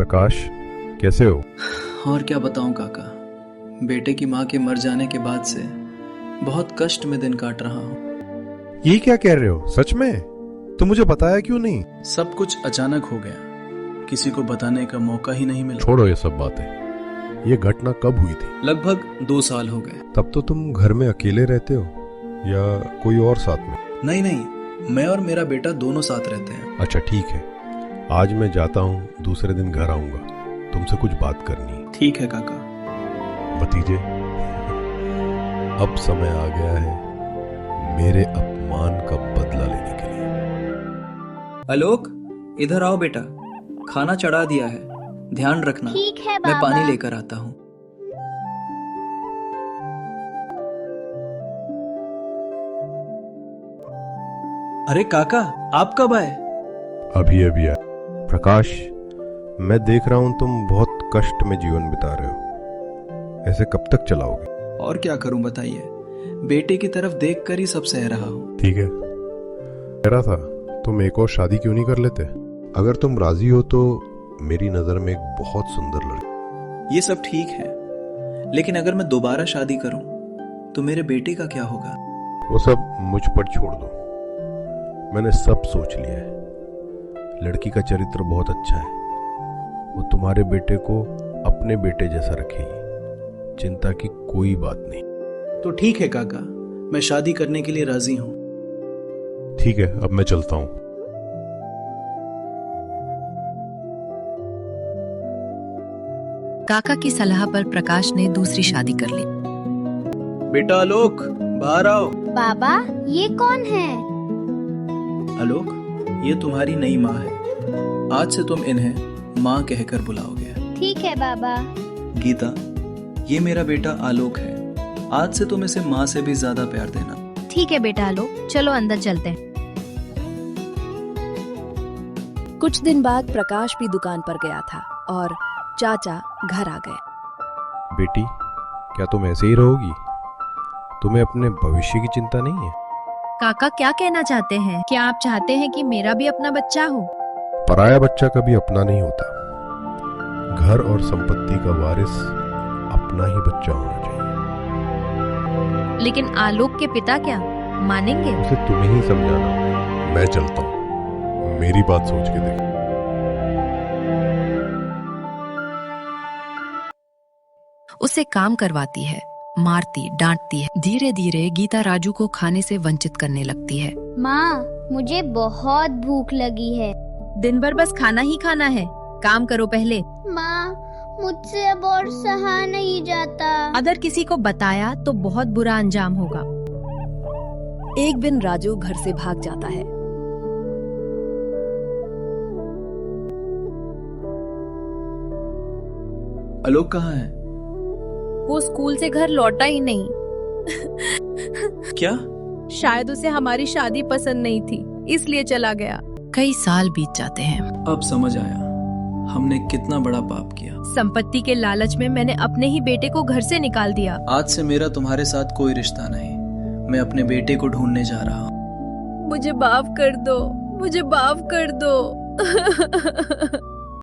प्रकाश, कैसे हो? और क्या बताऊं काका, बेटे की माँ के मर जाने के बाद से बहुत कष्ट में दिन काट रहा हूँ। ये क्या कह रहे हो? सच में? तो मुझे बताया क्यों नहीं? सब कुछ अचानक हो गया, किसी को बताने का मौका ही नहीं मिला। छोड़ो ये सब बातें। ये घटना कब हुई थी? लगभग 2 साल हो गए। तब तो तुम घर में अकेले रहते हो या कोई और साथ में? नहीं नहीं, मैं और मेरा बेटा दोनों साथ रहते हैं। अच्छा ठीक है, आज मैं जाता हूँ, दूसरे दिन घर आऊंगा, तुमसे कुछ बात करनी है। ठीक है काका। भतीजे, अब समय आ गया है मेरे अपमान का बदला लेने के लिए। आलोक, इधर आओ बेटा, खाना चढ़ा दिया है, ध्यान रखना। ठीक है मैं बाबा। पानी लेकर आता हूँ। अरे काका, आप कब आए? अभी अभी आया। प्रकाश, मैं देख रहा हूं तुम बहुत कष्ट में जीवन बिता रहे हो, ऐसे कब तक चलाओगे? और क्या करूं बताइए, बेटे की तरफ देखकर ही सब सह रहा हूँ। ठीक है, कह रहा था तुम एक और शादी क्यों नहीं कर लेते? अगर तुम राजी हो तो मेरी नजर में एक बहुत सुंदर लड़की। ये सब ठीक है, लेकिन अगर मैं दोबारा शादी करूं तो मेरे बेटे का क्या होगा? वो सब मुझ पर छोड़ दो, मैंने सब सोच लिया है। लड़की का चरित्र बहुत अच्छा है, वो तुम्हारे बेटे को अपने बेटे जैसा रखेगी, चिंता की कोई बात नहीं। तो ठीक है काका, मैं शादी करने के लिए राजी हूँ। ठीक है, अब मैं चलता हूँ। काका की सलाह पर प्रकाश ने दूसरी शादी कर ली। बेटा आलोक, बाहर आओ। बाबा, ये कौन है? आलोक, ये तुम्हारी नई माँ है, आज से तुम इन्हें माँ कहकर बुलाओगे। ठीक है बाबा। गीता, ये मेरा बेटा आलोक है, आज से तुम इसे माँ से भी ज्यादा प्यार देना। ठीक है बेटा आलोक, चलो अंदर चलते हैं। कुछ दिन बाद प्रकाश भी दुकान पर गया था और चाचा घर आ गए। बेटी, क्या तुम ऐसे ही रहोगी? तुम्हें अपने भविष्य की चिंता नहीं है? काका क्या कहना चाहते हैं? क्या आप चाहते हैं कि मेरा भी अपना बच्चा हो? पराया बच्चा कभी अपना नहीं होता। घर और संपत्ति का वारिस अपना ही बच्चा होना चाहिए। लेकिन आलोक के पिता क्या मानेंगे? उसे तुम्हें ही समझाना। मैं चलता हूँ, मेरी बात सोच के देखो। उसे काम करवाती है, मारती डांटती है। धीरे धीरे गीता राजू को खाने से वंचित करने लगती है। माँ, मुझे बहुत भूख लगी है। दिन भर बस खाना ही खाना है, काम करो पहले। माँ, मुझसे अब और सहा नहीं जाता। अगर किसी को बताया तो बहुत बुरा अंजाम होगा। एक दिन राजू घर से भाग जाता है। आलोक कहाँ है? वो स्कूल से घर लौटा ही नहीं। क्या? शायद उसे हमारी शादी पसंद नहीं थी, इसलिए चला गया। कई साल बीत जाते हैं। अब समझ आया, हमने कितना बड़ा पाप किया। संपत्ति के लालच में मैंने अपने ही बेटे को घर से निकाल दिया। आज से मेरा तुम्हारे साथ कोई रिश्ता नहीं, मैं अपने बेटे को ढूंढने जा रहा हूँ। मुझे माफ कर दो, मुझे माफ कर दो।